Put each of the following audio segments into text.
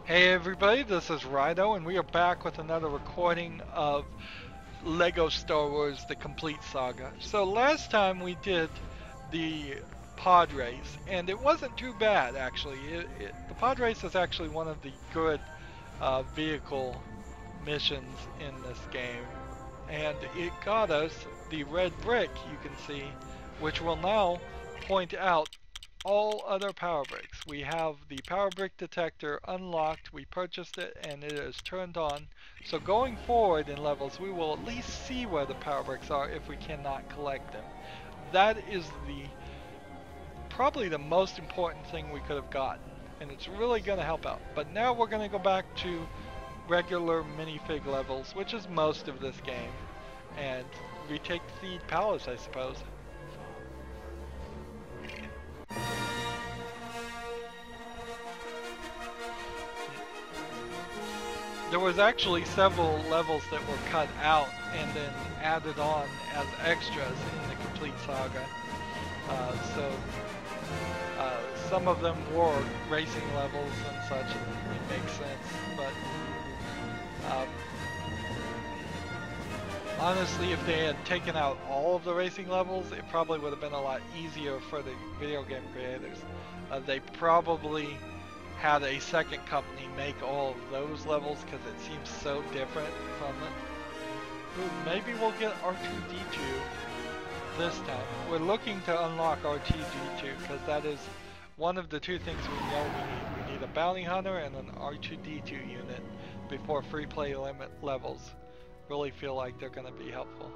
Hey everybody, this is Rydo, and we are back with another recording of LEGO Star Wars The Complete Saga. So last time we did the pod race, and it wasn't too bad actually. The pod race is actually one of the good vehicle missions in this game. And it got us the red brick, you can see, which will now point out all other power bricks. We have the power brick detector unlocked, we purchased it, and it is turned on. So going forward in levels, we will at least see where the power bricks are if we cannot collect them. That is probably the most important thing we could have gotten, and it's really going to help out. But now we're going to go back to regular minifig levels, which is most of this game, and retake the palace, I suppose. There was actually several levels that were cut out and then added on as extras in the complete saga. Some of them were racing levels and such, and it makes sense, but honestly, if they had taken out all of the racing levels, it probably would have been a lot easier for the video game creators. They probably had a second company make all of those levels because it seems so different from it. Ooh, maybe we'll get R2-D2 this time. We're looking to unlock R2-D2 because that is one of the two things we know we need. We need a bounty hunter and an R2-D2 unit before free play limit levels really feel like they're going to be helpful.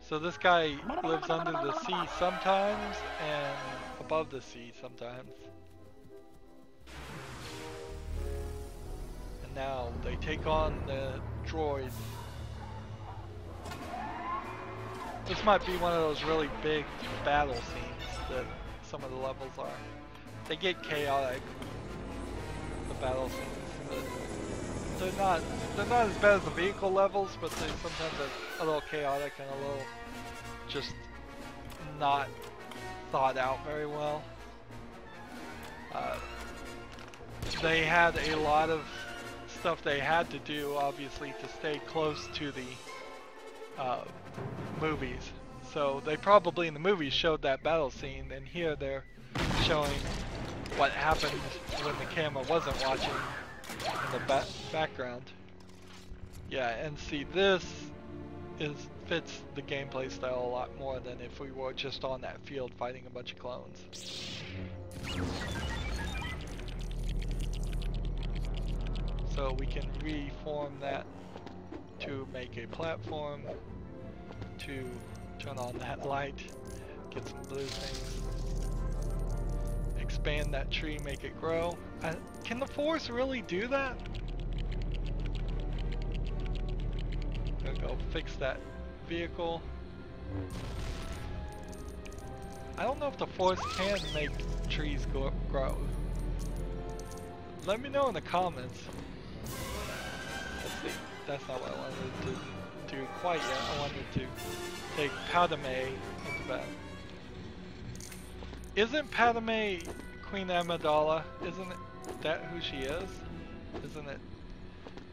So this guy lives under the sea sometimes and above the sea sometimes. And now they take on the droids. This might be one of those really big battle scenes that some of the levels are. They get chaotic, the battle scenes, but they're not as bad as the vehicle levels, but they sometimes are a little chaotic and a little just not thought out very well. They had a lot of stuff they had to do, obviously, to stay close to the movies. So they probably in the movies showed that battle scene, and here they're showing what happened when the camera wasn't watching in the background. Yeah, and see, this fits the gameplay style a lot more than if we were just on that field fighting a bunch of clones. So we can reform that to make a platform, to turn on that light, get some blue things, expand that tree, make it grow. Can the Force really do that? Gonna go fix that vehicle. I don't know if the Force can make trees grow. Let me know in the comments. Let's see, that's not what I wanted to do quite yet. I wanted to take Padme into battle. Isn't Padme Queen Amidala? Isn't that who she is? Isn't it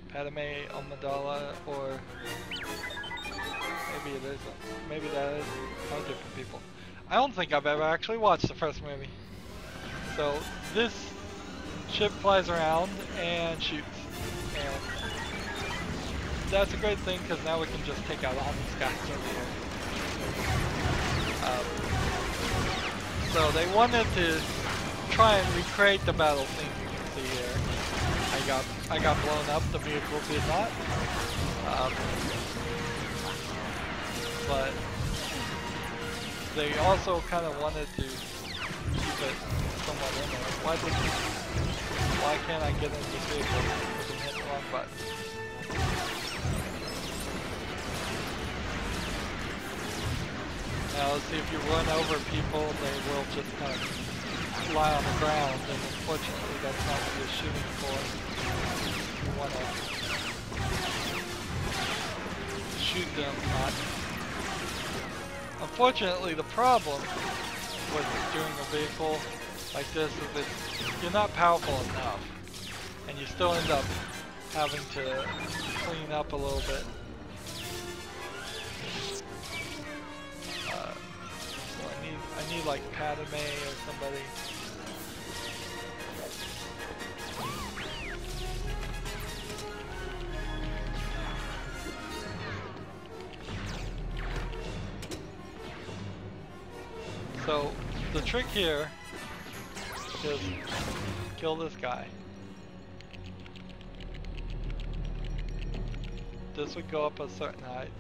Padme Amidala, or maybe it isn't. Maybe that is different people. I don't think I've ever actually watched the first movie. So this ship flies around and shoots, and that's a great thing because now we can just take out all these guys over here. So they wanted to try and recreate the battle scene you can see here. I got blown up, the vehicle did not. But they also kind of wanted to keep it somewhat in there. Why can't I get in this vehicle because I'm hitting the wrong button? Now let's see, if you run over people, they will just kind of lie on the ground, and unfortunately that's not what you're shooting for. You want to shoot them, not... Unfortunately, the problem with doing a vehicle like this is if you're not powerful enough, and you still end up having to clean up a little bit. So I need like Padme or somebody. So the trick here is kill this guy. This would go up a certain height.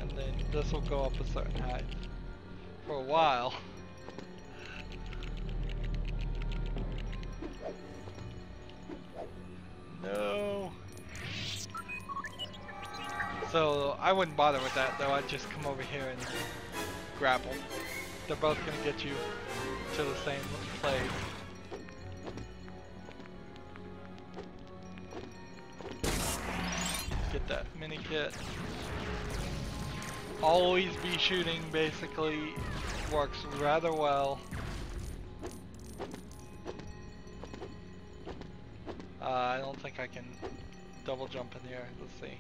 And then this will go up a certain height. For a while. No. So I wouldn't bother with that though, I'd just come over here and grapple. They're both gonna get you to the same place. Get that mini kit. Always be shooting basically works rather well. I don't think I can double jump in here. Let's see.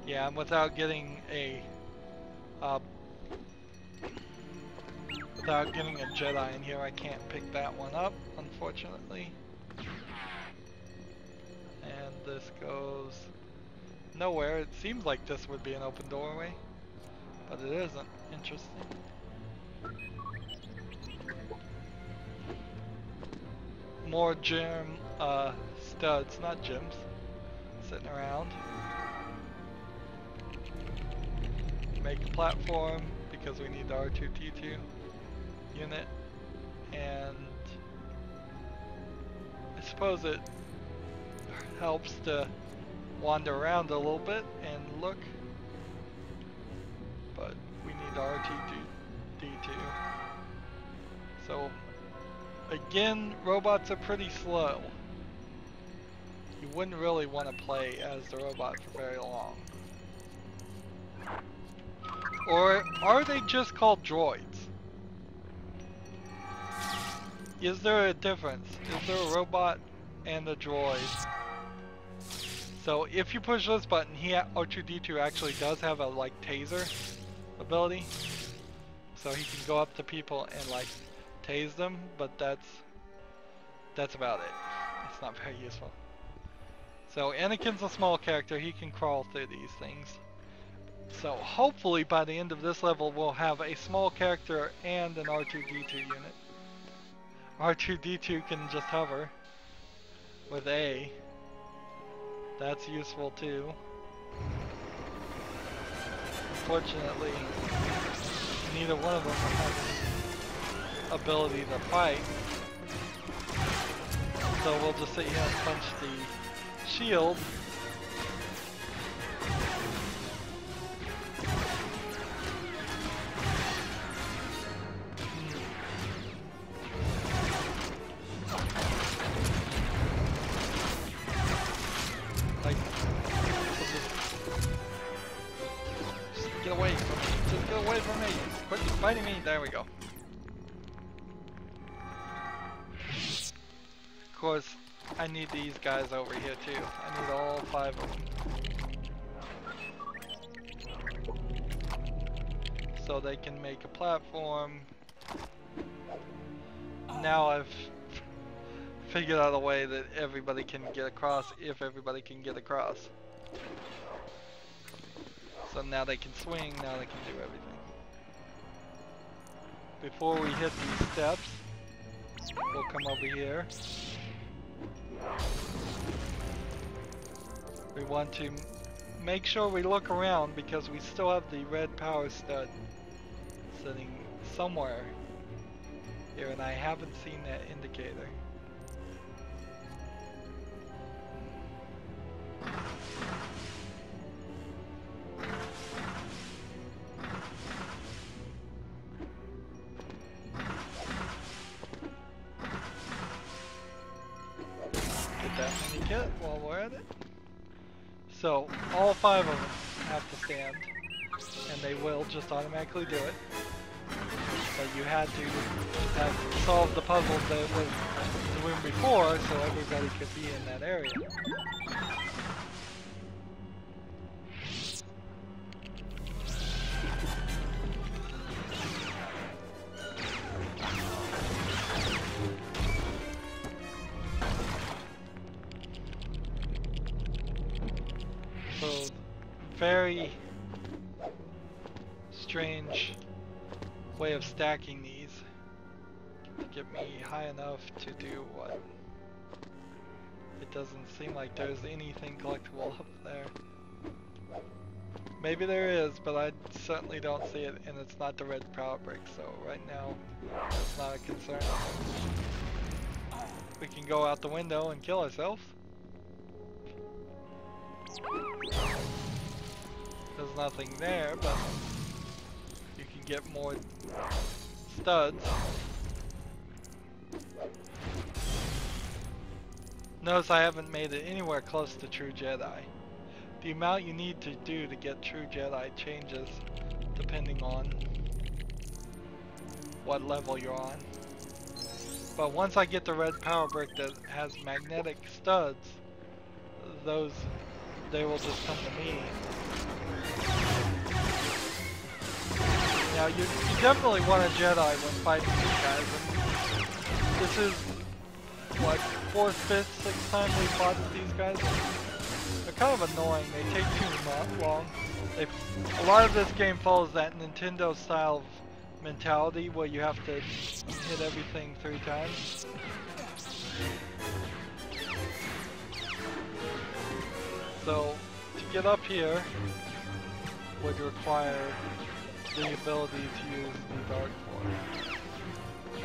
Yeah, and without getting a Jedi in here, I can't pick that one up, unfortunately. And this goes nowhere. It seems like this would be an open doorway, but it isn't. Interesting. More gem studs, not gems, sitting around. Make a platform because we need the R2-D2 unit, and I suppose it helps to wander around a little bit and look, but we need R2-D2. So again, robots are pretty slow. You wouldn't really want to play as the robot for very long. Or are they just called droids? Is there a difference? Is there a robot and a droid? So if you push this button, R2-D2 actually does have a like taser ability. So he can go up to people and like tase them, but that's about it. It's not very useful. So Anakin's a small character, he can crawl through these things. So hopefully by the end of this level we'll have a small character and an R2-D2 unit. R2-D2 can just hover with A. That's useful too. Unfortunately, neither one of them has ability to fight. So we'll just sit here and punch the shield. Fighting me, there we go. Of course, I need these guys over here too. I need all 5 of them. So they can make a platform. Now I've figured out a way that everybody can get across if everybody can get across. So now they can swing, now they can do everything. Before we hit these steps, we'll come over here. We want to make sure we look around because we still have the red power stud sitting somewhere here, and I haven't seen that indicator. While we're at it. So all 5 of them have to stand, and they will just automatically do it. But you had to have solved the puzzle that was in the room before, so everybody could be in that area. So, very strange way of stacking these to get me high enough to do what? It doesn't seem like there's anything collectible up there. Maybe there is, but I certainly don't see it, and it's not the red power brick, so right now it's not a concern. We can go out the window and kill ourselves. There's nothing there, but you can get more studs. Notice I haven't made it anywhere close to true Jedi. The amount you need to do to get true Jedi changes depending on what level you're on. But once I get the red power brick that has magnetic studs, they will just come to me. Now you definitely want a Jedi when fighting these guys. And this is what, 4th, 5th, 6th time we fought these guys. They're kind of annoying. They take too long. A lot of this game follows that Nintendo style of mentality where you have to hit everything 3 times. So to get up here would require the ability to use the Dark Force.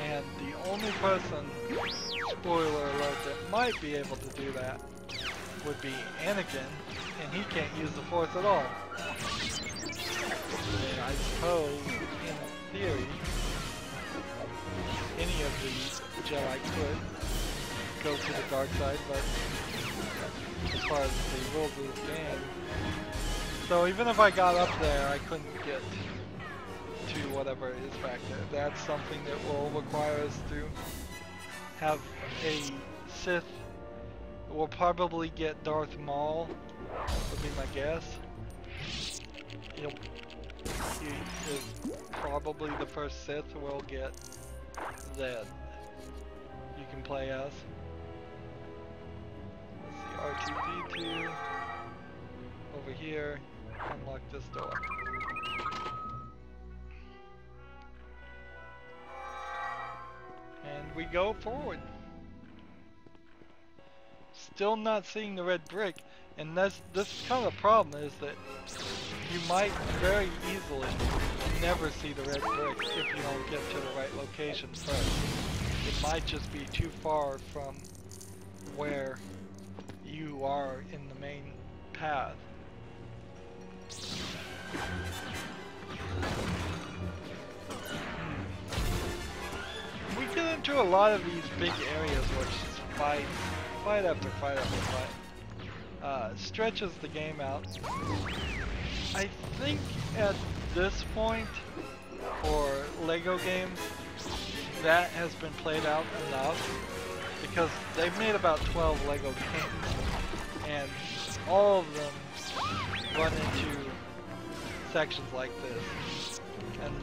And the only person, spoiler alert, that might be able to do that would be Anakin, and he can't use the Force at all. And I suppose, in theory, any of the Jedi could go to the dark side, but as far as the rules of this game. So even if I got up there, I couldn't get to whatever is back there. That's something that will require us to have a Sith. We'll probably get Darth Maul, would be my guess. He is probably the first Sith we'll get that you can play as. Let's see, R2-D2 over here. Unlock this door. And we go forward. Still not seeing the red brick, and this is kind of the problem, is that you might very easily never see the red brick if you don't get to the right location first. It might just be too far from where you are in the main path. We get into a lot of these big areas where it's just fight after fight after fight. Stretches the game out. I think at this point, for Lego games, that has been played out enough, because they've made about 12 Lego games, and all of them run into sections like this. And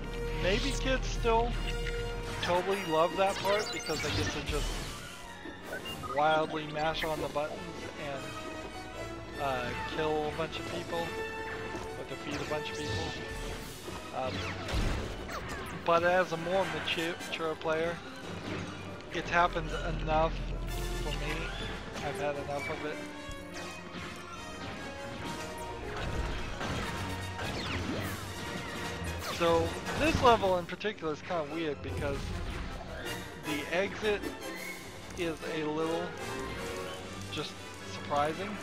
maybe kids still totally love that part because they get to just wildly mash on the buttons and kill a bunch of people, or defeat a bunch of people. But as a more mature player, it's happened enough for me. I've had enough of it. So this level in particular is kind of weird because the exit is a little just surprising.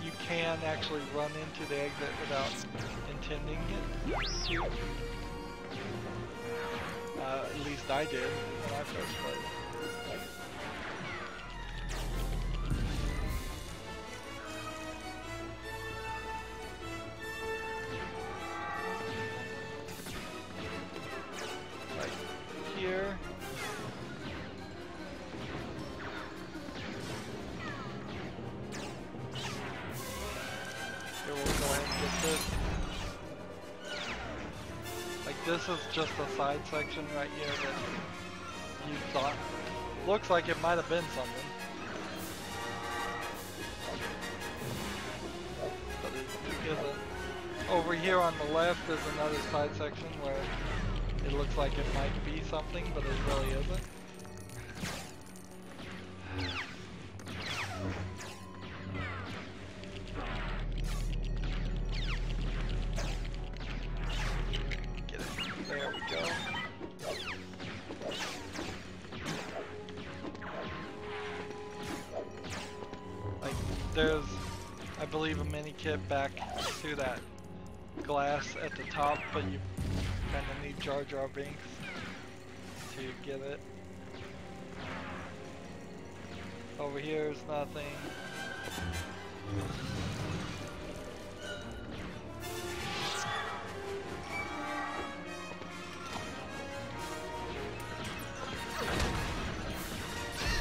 You can actually run into the exit without intending it to. At least I did when I first played. this is just a side section right here that you thought looks like it might have been something. But it isn't. Over here on the left is another side section where it looks like it might be something, but it really isn't. Get it. There we go. Like, there's, I believe, a mini kit back to that glass at the top, but you kind of need Jar Jar Binks to get it. Over here is nothing.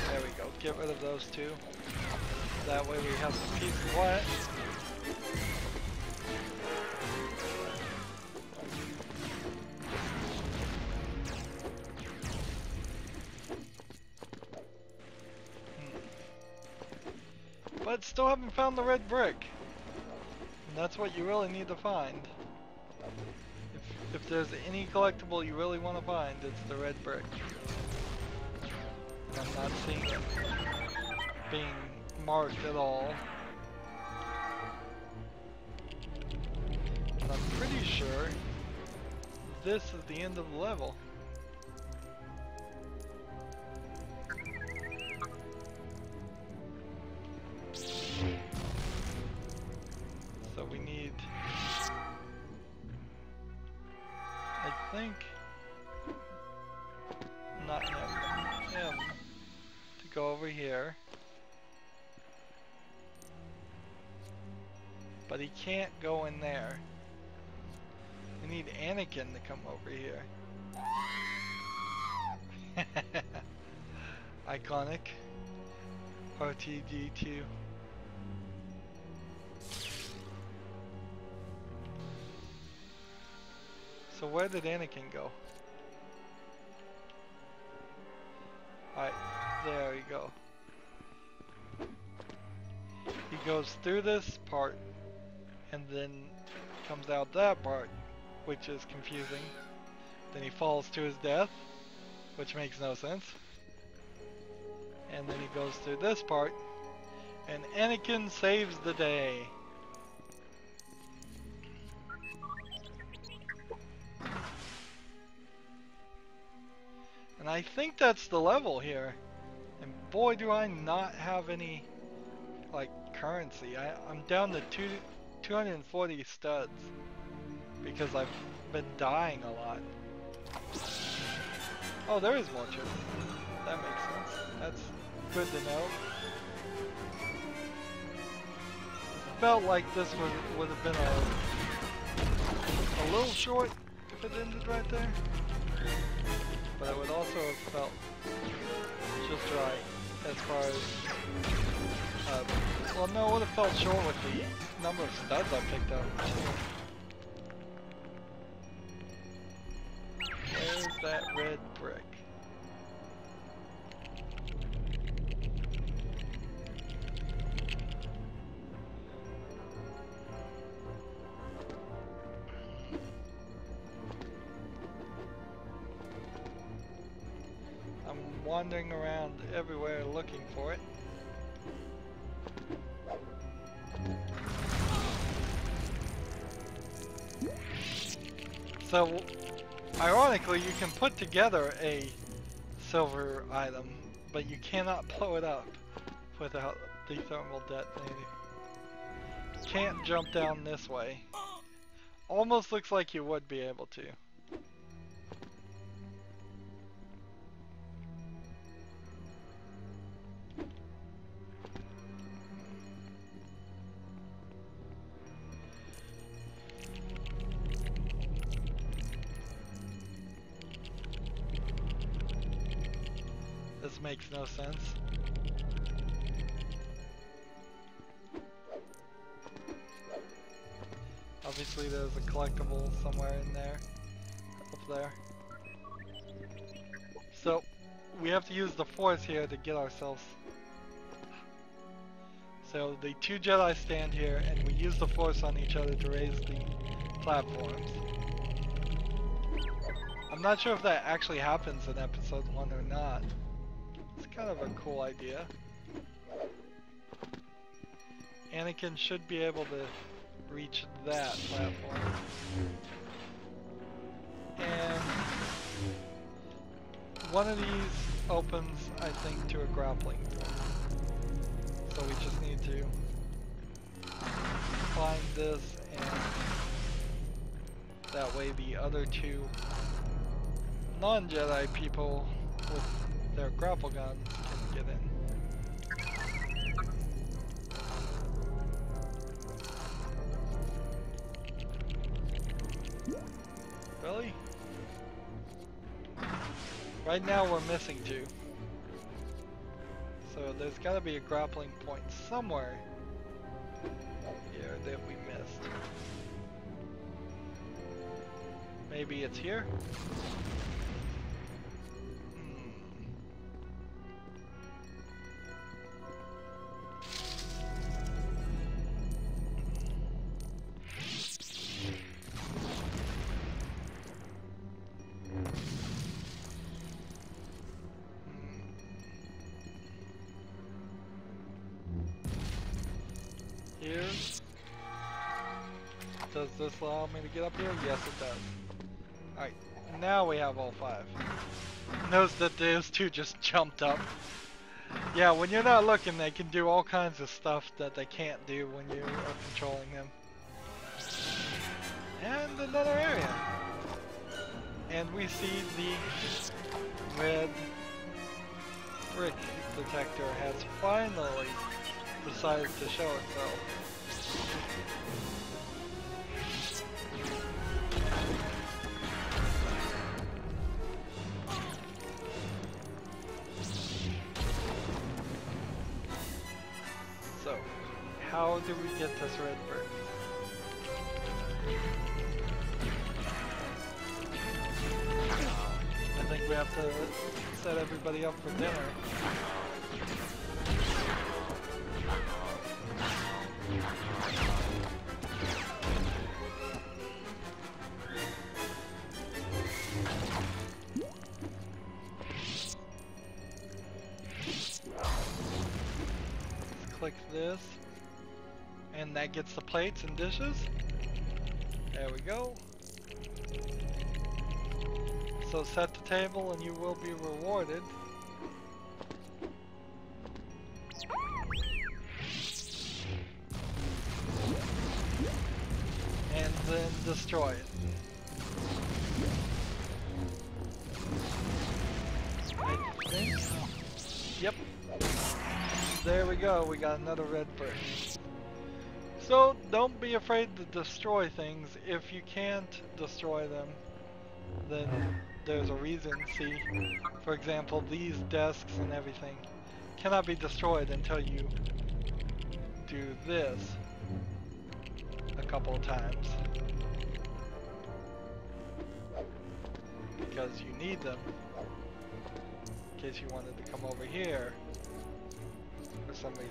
There we go. Get rid of those two. That way we have some peace and quiet. But still haven't found the red brick. And that's what you really need to find. If there's any collectible you really want to find, it's the red brick. And I'm not seeing it being marked at all. And I'm pretty sure this is the end of the level. So we need, I think, not him, to go over here. But he can't go in there. We need Anakin to come over here. Iconic. RTD2. So where did Anakin go? Alright, there we go. He goes through this part and then comes out that part, which is confusing. Then he falls to his death, which makes no sense. And then he goes through this part, and Anakin saves the day. And I think that's the level here. And boy, do I not have any, like, currency. I'm down to 240 studs because I've been dying a lot. Oh, there is more chips. That makes sense. That's good to know. Felt like this would have been a little short if it ended right there. But it would also have felt just right as far as, well, no, it would have felt short with the number of studs I picked up. Where's that red brick? Wandering around everywhere looking for it. So, ironically, you can put together a silver item, but you cannot blow it up without the thermal detonator. Can't jump down this way. Almost looks like you would be able to. This makes no sense. Obviously there's a collectible somewhere in there. up there. So we have to use the Force here to get ourselves. So the two Jedi stand here, and we use the Force on each other to raise the platforms. I'm not sure if that actually happens in episode 1 or not. It's kind of a cool idea. Anakin should be able to reach that platform. And one of these opens, I think, to a grappling. So we just need to find this, and that way the other two non-Jedi people with their grapple guns can get in. Really? Right now we're missing two. So there's gotta be a grappling point somewhere here that we missed. Maybe it's here? Here. Does this allow me to get up here? Yes, it does. Alright, now we have all five. Notice that those two just jumped up. Yeah, when you're not looking, they can do all kinds of stuff that they can't do when you are controlling them. And another area. And we see the red brick detector has finally decided to show itself. So, how do we get this red brick? I think we have to set everybody up for dinner. Click this, and that gets the plates and dishes. There we go. So set the table and you will be rewarded. And then destroy it. I think. Yep. There we go, we got another red brick. So don't be afraid to destroy things. If you can't destroy them, then there's a reason. See, for example, these desks and everything cannot be destroyed until you do this a couple of times. Because you need them in case you wanted to come over here for some reason.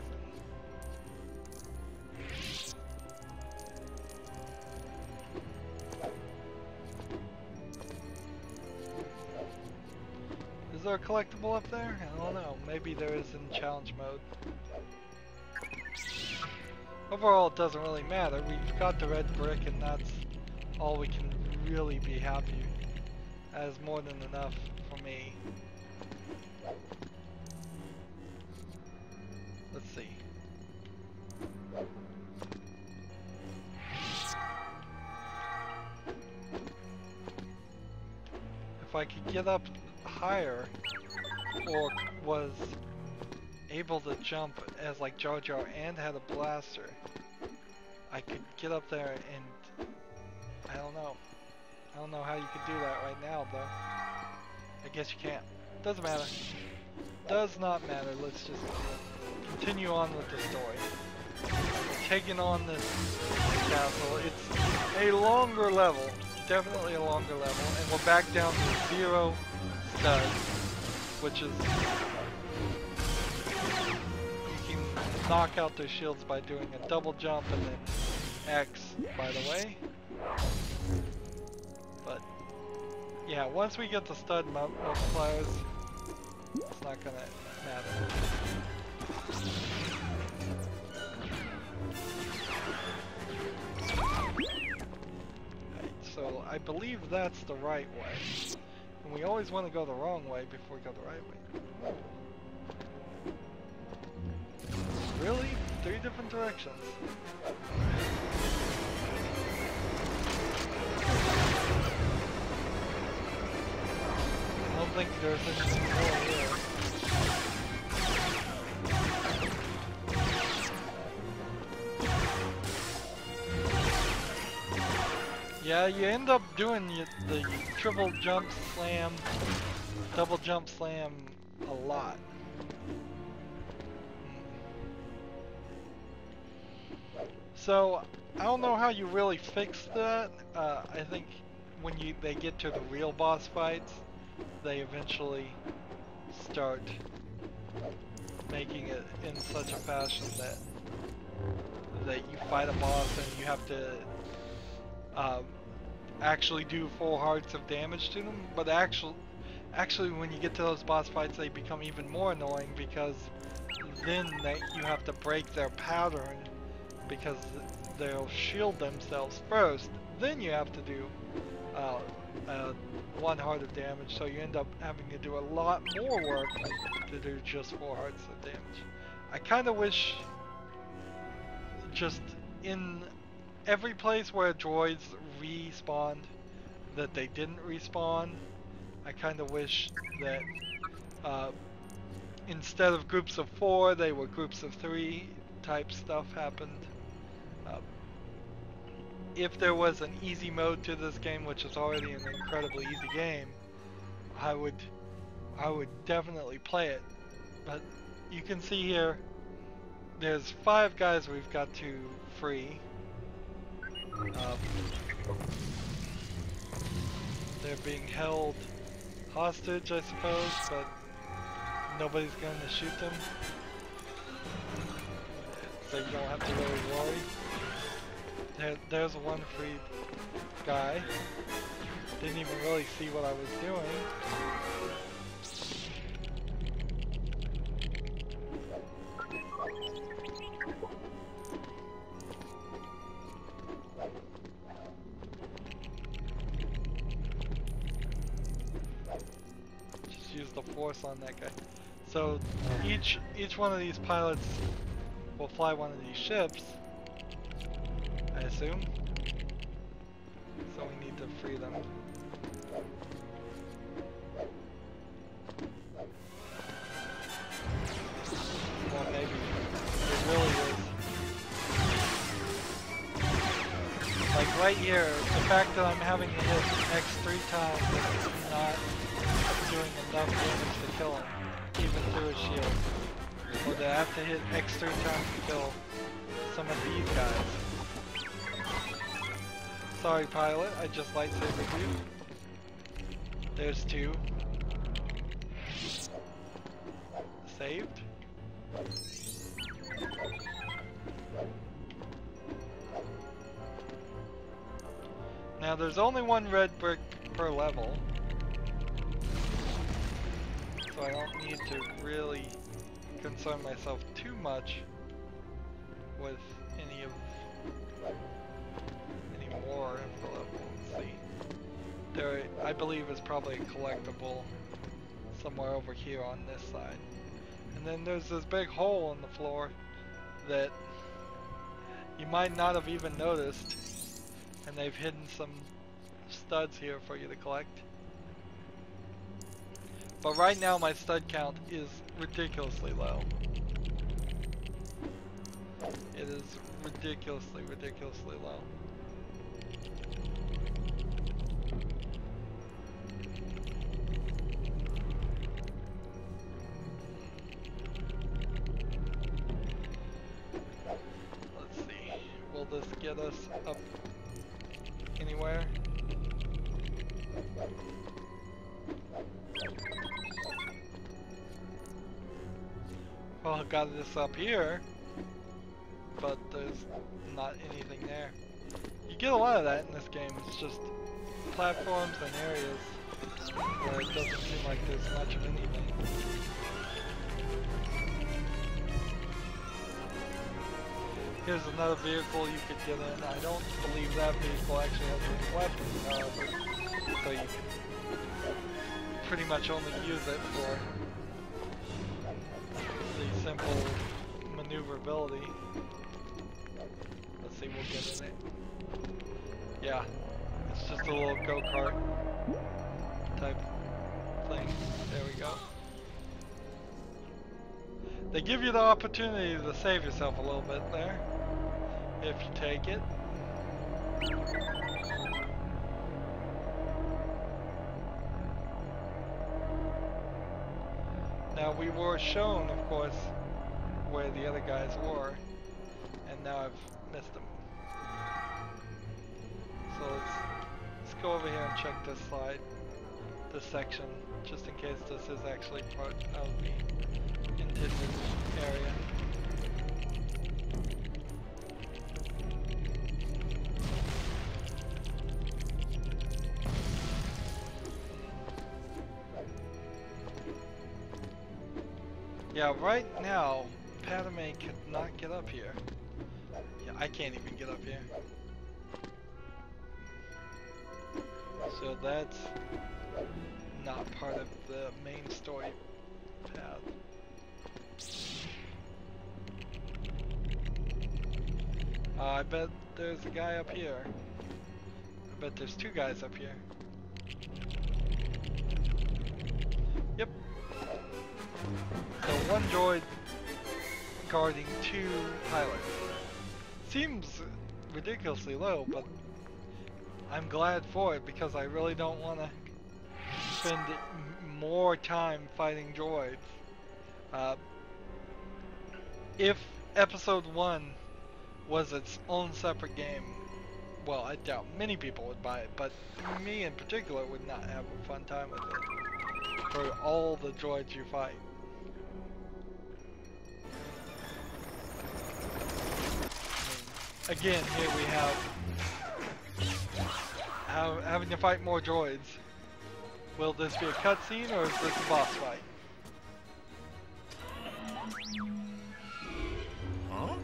Is there a collectible up there? I don't know. Maybe there is in challenge mode. Overall, it doesn't really matter. We've got the red brick, and that's all we can really be happy. That is more than enough for me. Let's see. If I could get up higher, or was able to jump as like Jar Jar and had a blaster, I could get up there, and I don't know. I don't know how you could do that right now, though. I guess you can't. Doesn't matter. Does not matter. Let's just continue on with the story. Taking on this castle. It's a longer level definitely a longer level, and we're back down to 0 studs, which is, you can knock out their shields by doing a double jump and then X, by the way. But yeah, once we get the stud multipliers, it's not gonna matter. So I believe that's the right way. And we always want to go the wrong way before we go the right way. Really? 3 different directions. I don't think there's anything more here. Yeah, you end up doing the triple jump slam, double jump slam a lot. So, I don't know how you really fix that. I think when they get to the real boss fights, they eventually start making it in such a fashion that you fight a boss and you have to actually do full hearts of damage to them. But actually when you get to those boss fights, they become even more annoying, because then you have to break their pattern, because they'll shield themselves first, then you have to do 1 heart of damage, so you end up having to do a lot more work to do just 4 hearts of damage. I kind of wish just in every place where droids respawned that they didn't respawn. I kind of wish that instead of groups of 4, they were groups of 3 type stuff happened. If there was an easy mode to this game, which is already an incredibly easy game, I would definitely play it. But you can see here, there's 5 guys we've got to free. They're being held hostage, I suppose, but nobody's going to shoot them, so you don't have to really worry. There's one freed guy. Didn't even really see what I was doing. Just use the force on that guy. So each one of these pilots will fly one of these ships, I assume. So we need to free them. Well, maybe it really is. Like right here, the fact that I'm having to hit X 3 times is not doing enough damage to kill him, even through his shield. Or do I have to hit X 3 times to kill some of these guys? Sorry, pilot, I just lightsabered you. There's 2. Saved. Now there's only 1 red brick per level, so I don't need to really concern myself too much with any more of the level. Let's see. There, I believe, is probably a collectible somewhere over here on this side. And then there's this big hole in the floor that you might not have even noticed, and they've hidden some studs here for you to collect. But right now my stud count is ridiculously low. It is ridiculously low. Let's see, will this get us up anywhere? Well, I got this up here, but there's not anything there. You get a lot of that in this game. It's just platforms and areas where it doesn't seem like there's much of anything. Here's another vehicle you could get in. I don't believe that vehicle actually has any weapons, however, so you can pretty much only use it for the simple maneuverability. Let's see, we'll get in it. Yeah, it's just a little go-kart type thing. There we go. They give you the opportunity to save yourself a little bit there, if you take it. Now we were shown, of course, where the other guys were, and now I've missed them. So let's go over here and check this slide, this section, just in case this is actually part of the intended area. Yeah, right now, Padme could not get up here. Yeah, I can't even get up here. So that's not part of the main story path. I bet there's a guy up here. I bet there's two guys up here. Yep. So one droid guarding two pilots. Seems ridiculously low, but I'm glad for it because I really don't want to spend more time fighting droids. If Episode 1 was its own separate game, well, I doubt many people would buy it, but me in particular would not have a fun time with it for all the droids you fight. Again, here we have having to fight more droids. Will this be a cutscene or is this a boss fight? Huh?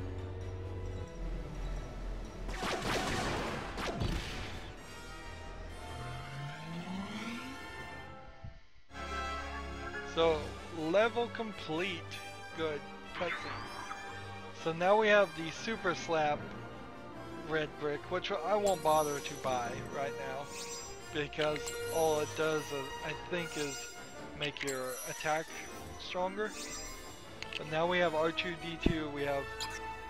So, level complete. Good. Cutscene. So now we have the Super Slap red brick, which I won't bother to buy right now, because all it does, I think, is make your attack stronger. But now we have R2-D2, we have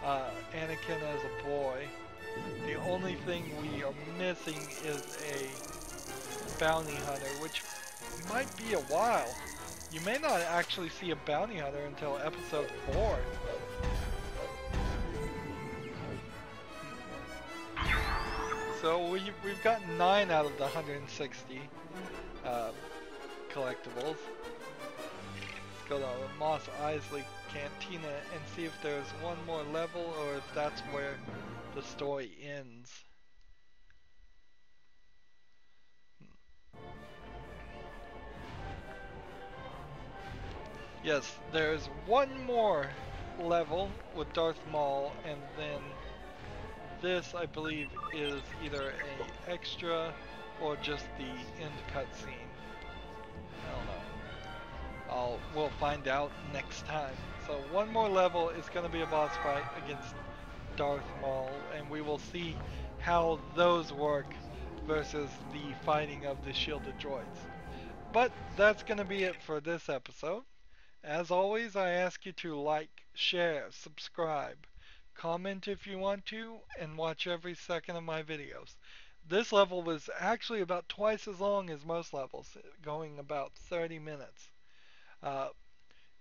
Anakin as a boy. The only thing we are missing is a bounty hunter, which might be a while. You may not actually see a bounty hunter until Episode 4. So we've gotten 9 out of the 160 collectibles. Let's go to Mos Eisley Cantina and see if there's one more level or if that's where the story ends. Yes, there's one more level with Darth Maul, and then this, I believe, is either a extra or just the end cutscene. I don't know. We'll find out next time. So one more level is going to be a boss fight against Darth Maul, and we will see how those work versus the fighting of the shielded droids. But that's going to be it for this episode. As always, I ask you to like, share, subscribe, comment if you want to, and watch every second of my videos. This level was actually about twice as long as most levels, going about 30 minutes.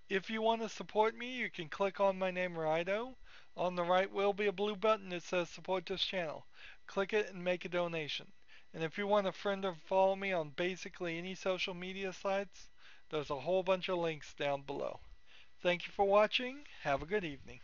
If you want to support me, you can click on my name, Rydo. On the right will be a blue button that says support this channel. Click it and make a donation. And if you want to friend or follow me on basically any social media sites, there's a whole bunch of links down below. Thank you for watching. Have a good evening.